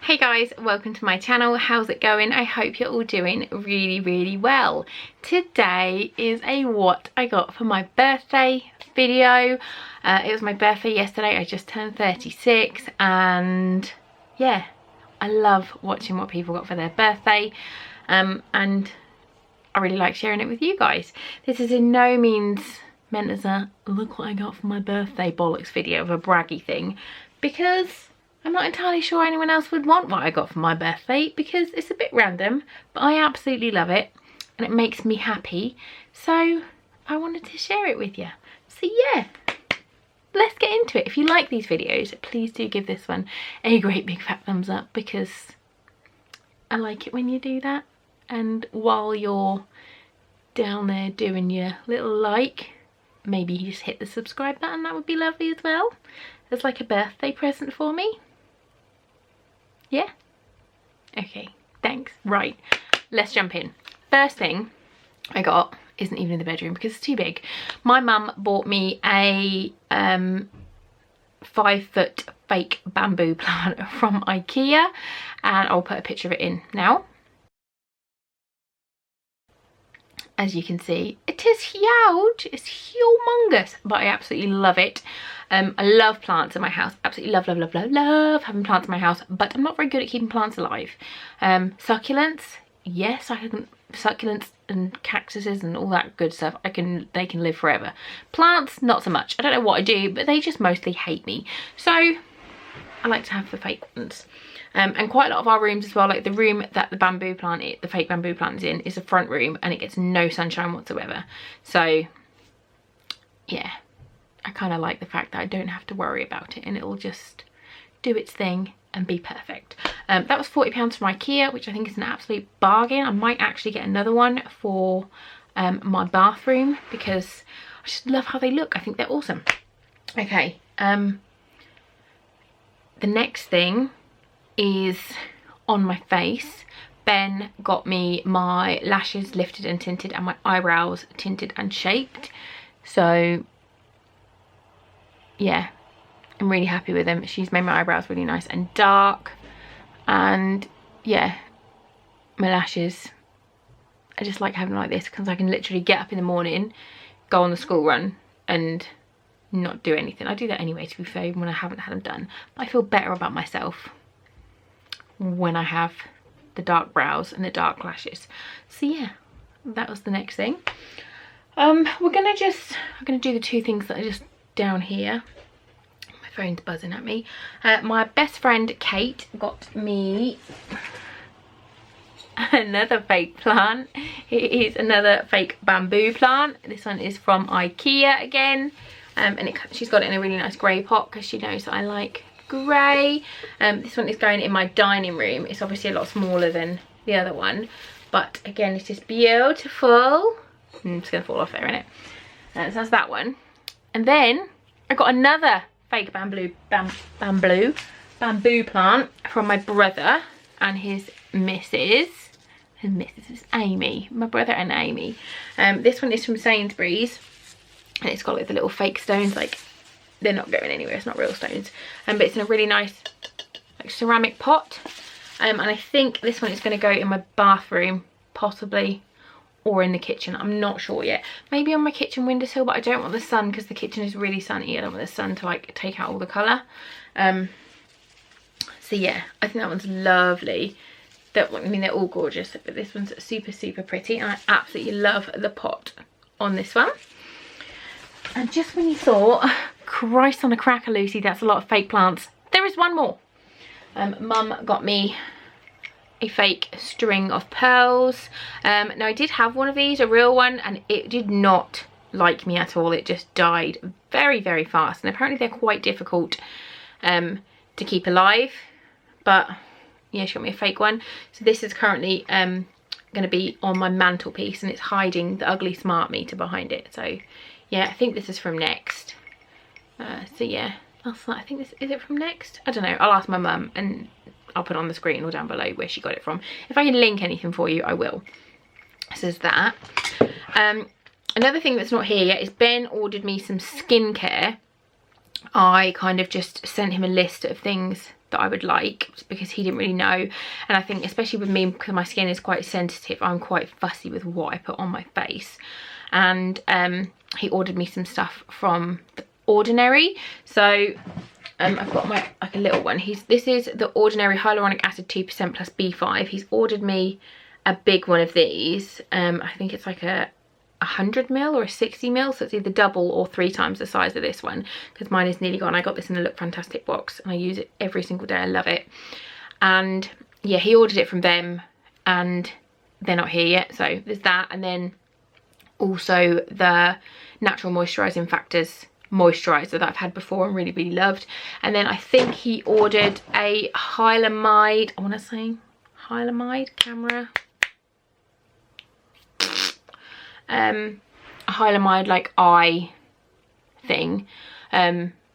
Hey guys, welcome to my channel. How's it going? I hope you're all doing really well. Today is a what I got for my birthday video. It was my birthday yesterday. I just turned 36 and yeah, I love watching what people got for their birthday and I really like sharing it with you guys. This is in no means meant as a look what I got for my birthday bollocks video of a braggy thing, because I'm not entirely sure anyone else would want what I got for my birthday because it's a bit random, but I absolutely love it and it makes me happy. So I wanted to share it with you. So yeah, let's get into it. If you like these videos, please do give this one a great big fat thumbs up because I like it when you do that. And while you're down there doing your little like, maybe you just hit the subscribe button. That would be lovely as well. As like a birthday present for me. Yeah? Okay, thanks. Right, let's jump in. First thing I got isn't even in the bedroom because it's too big. My mum bought me a 5-foot fake bamboo plant from IKEA, and I'll put a picture of it in now. As you can see, it is huge, it's humongous, but I absolutely love it. I love plants in my house, absolutely love having plants in my house, but I'm not very good at keeping plants alive. Succulents, yes, succulents and cactuses and all that good stuff, they can live forever. Plants, not so much. I don't know what I do, but they just mostly hate me. So I like to have the fake ones. And quite a lot of our rooms as well, like the room that the fake bamboo plant is in, is a front room and it gets no sunshine whatsoever. So yeah, I kind of like the fact that I don't have to worry about it and it'll just do its thing and be perfect. That was £40 from IKEA, which I think is an absolute bargain. I might actually get another one for my bathroom because I just love how they look. I think they're awesome. Okay, the next thing is on my face. Ben got me my lashes lifted and tinted and my eyebrows tinted and shaped. So yeah, I'm really happy with them. She's made my eyebrows really nice and dark, and yeah, my lashes, I just like having them like this because I can literally get up in the morning, go on the school run and not do anything. I do that anyway, to be fair, even when I haven't had them done, but I feel better about myself when I have the dark brows and the dark lashes. So yeah, that was the next thing. I'm gonna do the two things that are just down here. My phone's buzzing at me. My best friend Kate got me another fake plant. It is another fake bamboo plant. This one is from IKEA again, and she's got it in a really nice grey pot because she knows that I like grey. This one is going in my dining room. It's obviously a lot smaller than the other one, but again, it's just beautiful. It's gonna fall off there, innit? So that's that one. And then I got another fake bamboo plant from my brother and his missus. His missus is Amy, my brother and Amy. This one is from Sainsbury's, and it's got like the little fake stones, like they're not going anywhere, it's not real stones, but it's in a really nice like ceramic pot, and I think this one is going to go in my bathroom possibly, or in the kitchen. I'm not sure yet. Maybe on my kitchen windowsill, but I don't want the sun because the kitchen is really sunny. I don't want the sun to like take out all the colour. So yeah, I think that one's lovely. I mean, they're all gorgeous, but this one's super pretty, and I absolutely love the pot on this one. And just when you thought, Christ on a cracker, Lucy, that's a lot of fake plants, there is one more. Mum got me a fake string of pearls. Now I did have one of these, a real one, and it did not like me at all. It just died very fast, and apparently they're quite difficult to keep alive. But yeah, she got me a fake one. So this is currently going to be on my mantelpiece, and it's hiding the ugly smart meter behind it. So yeah, I think this is from Next. So yeah, I think this, is it from Next? I don't know, I'll ask my mum and I'll put on the screen or down below where she got it from. If I can link anything for you, I will. So there's that. Another thing that's not here yet is Ben ordered me some skincare. I kind of just sent him a list of things that I would like, because he didn't really know. And I think especially with me, because my skin is quite sensitive, I'm quite fussy with what I put on my face. And he ordered me some stuff from The Ordinary. So I've got my like a little one. This is The Ordinary Hyaluronic Acid 2% plus B5. He's ordered me a big one of these. I think it's like a 100ml or a 60ml, so it's either double or 3 times the size of this one, because mine is nearly gone. I got this in the Look Fantastic box and I use it every single day. I love it. And yeah, he ordered it from them and they're not here yet, so there's that. And then also the Natural Moisturising Factors moisturizer that I've had before and really, really loved. And then I think he ordered a Hyaluronic, I want to say Hyaluronic camera, a Hyaluronic like eye thing.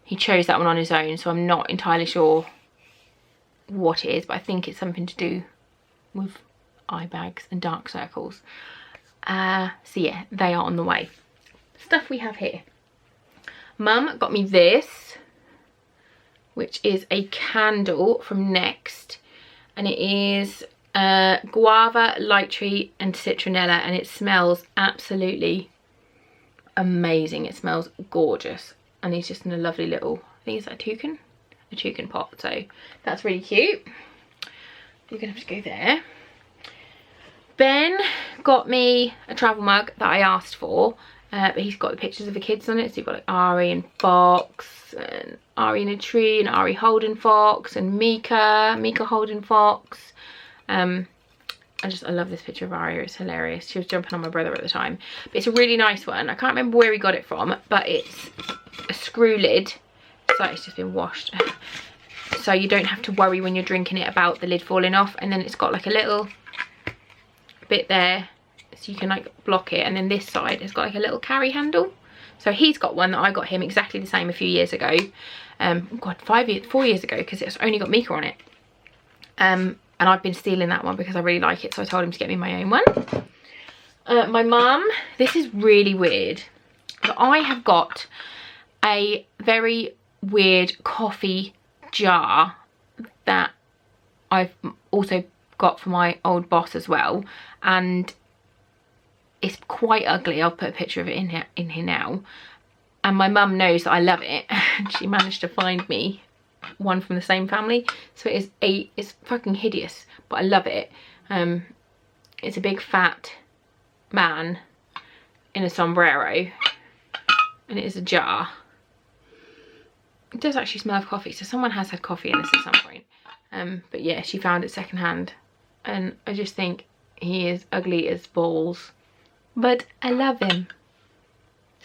He chose that one on his own, so I'm not entirely sure what it is, but I think it's something to do with eye bags and dark circles. So yeah, they are on the way. Stuff we have here. Mum got me this, which is a candle from Next, and it is guava, light tree and citronella, and it smells absolutely amazing. It smells gorgeous, and he's just in a lovely little, I think it's a toucan pot, so that's really cute. You're gonna have to go there. Ben got me a travel mug that I asked for, but he's got the pictures of the kids on it. So you've got like Ari and Fox, and Ari in a tree, and Ari holding Fox, and Mika holding Fox. I love this picture of Ari. It's hilarious. She was jumping on my brother at the time. But it's a really nice one. I can't remember where he got it from, but it's a screw lid, so it's just been washed. So you don't have to worry when you're drinking it about the lid falling off. And then it's got like a little bit there, so you can like block it. And then this side has got like a little carry handle. So he's got one that I got him exactly the same a few years ago. God, 4 years ago, because it's only got Mika on it. And I've been stealing that one because I really like it, so I told him to get me my own one. My mum, this is really weird, but I have got a very weird coffee jar that I've also got for my old boss as well, and it's quite ugly. I'll put a picture of it in here now. And my mum knows that I love it. She managed to find me one from the same family, so it's fucking hideous, but I love it. It's a big fat man in a sombrero, and it is a jar. It does actually smell of coffee, so someone has had coffee in this at some point. But yeah, she found it secondhand, and I just think he is ugly as balls, but I love him.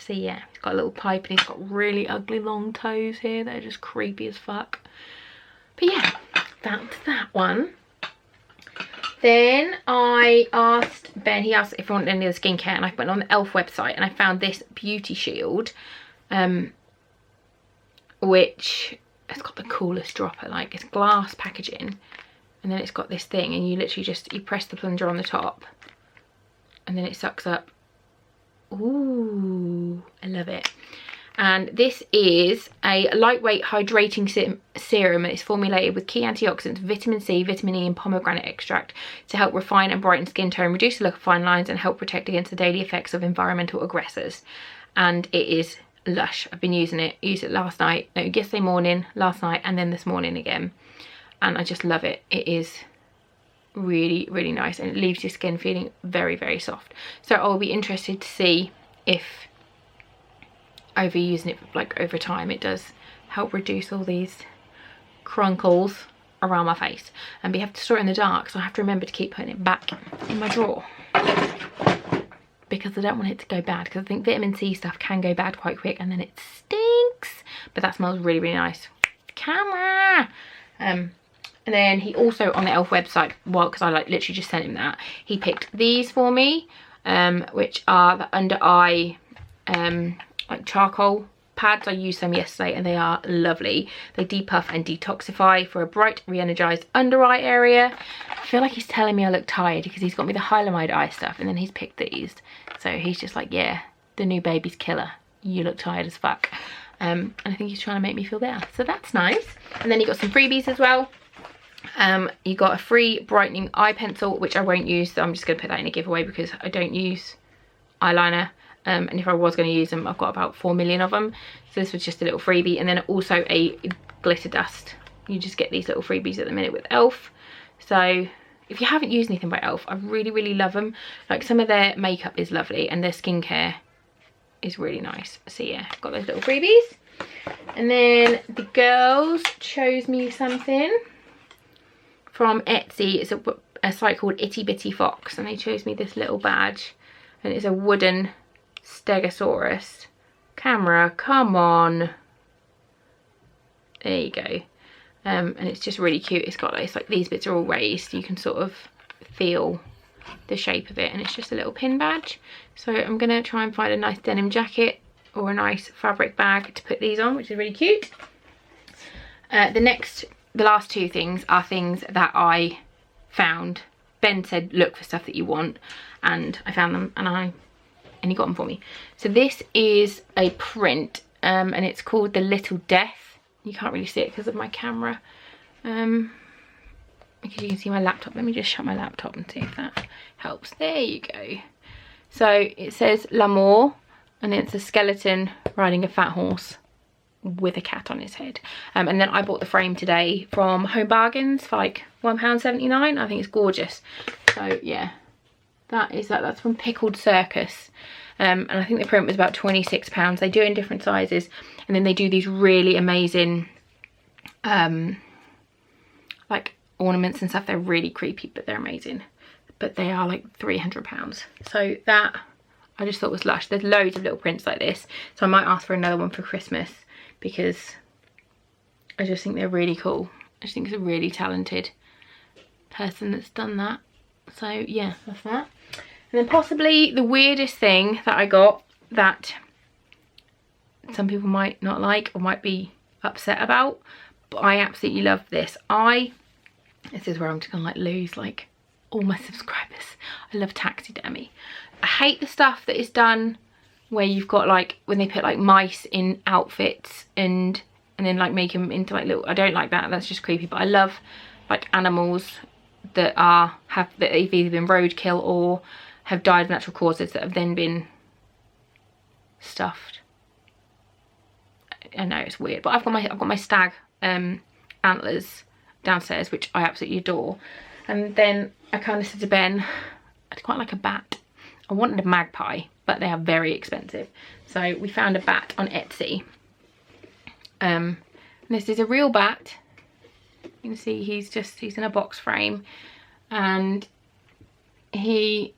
So yeah, he's got a little pipe and he's got really ugly long toes here that are just creepy as fuck. But yeah, that's that one. Then I asked Ben, he asked if I wanted any of the skincare, and I went on the e.l.f. website and I found this beauty shield, which has got the coolest dropper. Like, it's glass packaging, and then it's got this thing, and you literally just, you press the plunger on the top and then it sucks up. Ooh, I love it. And this is a lightweight hydrating serum, and it's formulated with key antioxidants, vitamin C, vitamin E and pomegranate extract to help refine and brighten skin tone, reduce the look of fine lines and help protect against the daily effects of environmental aggressors. And it is lush. I've been using it. I used it last night, no, yesterday morning, last night, and then this morning again. And I just love it. It is really, really nice, and it leaves your skin feeling very, very soft. So I'll be interested to see if overusing it like over time it does help reduce all these crunkles around my face. And we have to store it in the dark, so I have to remember to keep putting it back in my drawer because I don't want it to go bad, because I think vitamin C stuff can go bad quite quick and then it stinks. But that smells really, really nice. Camera. And then he also, on the e.l.f. website, well, because I like literally just sent him that, he picked these for me, which are the under eye like charcoal pads. I used them yesterday and they are lovely. They depuff and detoxify for a bright, re-energized under eye area. I feel like he's telling me I look tired because he's got me the hyaluronic eye stuff, and then he's picked these. So he's just like, yeah, the new baby's killer. You look tired as fuck. and I think he's trying to make me feel better, so that's nice. And then he got some freebies as well. You got a free brightening eye pencil, which I won't use, so I'm just going to put that in a giveaway because I don't use eyeliner, and if I was going to use them, I've got about 4 million of them, so this was just a little freebie. And then also a glitter dust. You just get these little freebies at the minute with Elf. So if you haven't used anything by Elf, I really love them. Like, some of their makeup is lovely and their skincare is really nice. So yeah, I've got those little freebies. And then the girls chose me something from Etsy. It's a site called Itty Bitty Fox, and they chose me this little badge, and it's a wooden Stegosaurus. Camera, come on. There you go. And it's just really cute. It's got like these bits are all raised. You can sort of feel the shape of it, and it's just a little pin badge. So I'm gonna try and find a nice denim jacket or a nice fabric bag to put these on, which is really cute. The last two things are things that I found. Ben said look for stuff that you want, and I found them, and he got them for me. So this is a print, and it's called The Little Death. You can't really see it because of my camera, because you can see my laptop. Let me just shut my laptop and see if that helps. There you go. So it says L'amour, and it's a skeleton riding a fat horse with a cat on his head. And then I bought the frame today from Home Bargains for like £1.79. I think it's gorgeous. So yeah, that's from Pickled Circus. And I think the print was about £26. They do it in different sizes, and then they do these really amazing like ornaments and stuff. They're really creepy, but they're amazing. But they are like £300. So that I just thought was lush. There's loads of little prints like this, so I might ask for another one for Christmas, because I just think they're really cool. I just think it's a really talented person that's done that. So yeah, that's that. And then possibly the weirdest thing that I got, that some people might not like or might be upset about, but I absolutely love this. This is where I'm just gonna like lose like all my subscribers. I love taxidermy. I hate the stuff that is done where you've got like, when they put like mice in outfits and then like make them into like little, I don't like that. That's just creepy. But I love like animals that they've either been roadkill or have died of natural causes that have then been stuffed. I know it's weird, but I've got my stag antlers downstairs, which I absolutely adore. And then I kind of said to Ben, I'd quite like a bat. I wanted a magpie, but they are very expensive. So we found a bat on Etsy. This is a real bat. You can see he's in a box frame, and he's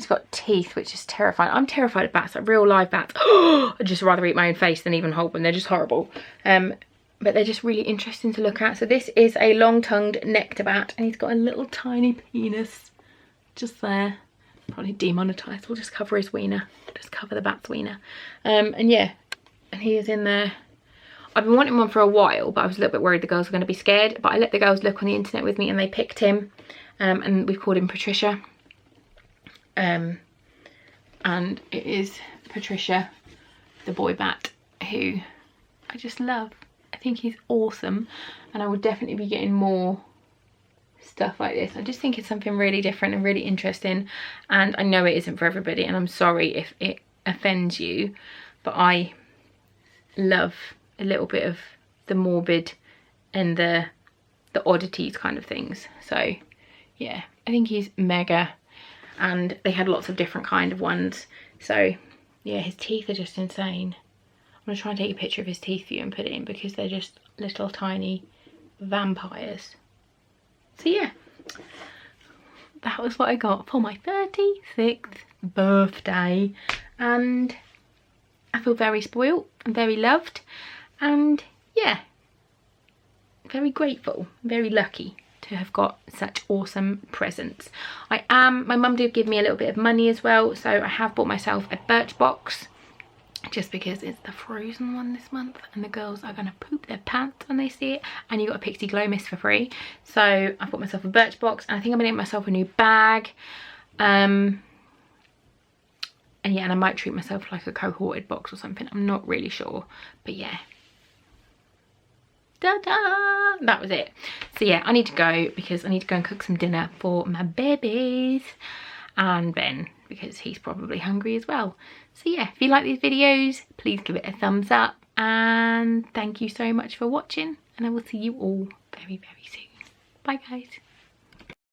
got teeth, which is terrifying. I'm terrified of bats, like real live bats. I'd just rather eat my own face than even hold one. They're just horrible. But they're just really interesting to look at. So this is a long-tongued nectar bat, and he's got a little tiny penis just there. Probably demonetized. We'll just cover his wiener. Just cover the bat's wiener. And yeah, and he is in there. I've been wanting one for a while, but I was a little bit worried the girls were going to be scared. But I let the girls look on the internet with me, and they picked him. And we've called him Patricia. And it is Patricia, the boy bat, who I just love. I think he's awesome, and I will definitely be getting more stuff like this. I just think it's something really different and really interesting, and I know it isn't for everybody, and I'm sorry if it offends you, but I love a little bit of the morbid and the oddities kind of things. So yeah, I think he's mega, and they had lots of different kind of ones. So yeah, his teeth are just insane. I'm gonna try and take a picture of his teeth for you and put it in, because they're just little tiny vampires. So yeah, that was what I got for my 36th birthday, and I feel very spoiled and very loved, and yeah, very grateful, very lucky to have got such awesome presents. My mum did give me a little bit of money as well, so I have bought myself a Birchbox, just because it's the Frozen one this month, and the girls are gonna poop their pants when they see it. And you got a Pixie Glow Mist for free, so I bought myself a Birchbox, and I think I'm gonna get myself a new bag. And yeah, and I might treat myself like a cohorted box or something. I'm not really sure, but yeah. Ta-da! That was it. So yeah, I need to go because I need to go and cook some dinner for my babies and Ben, because he's probably hungry as well. So yeah, if you like these videos, please give it a thumbs up, and thank you so much for watching, and I will see you all very, very soon. Bye guys.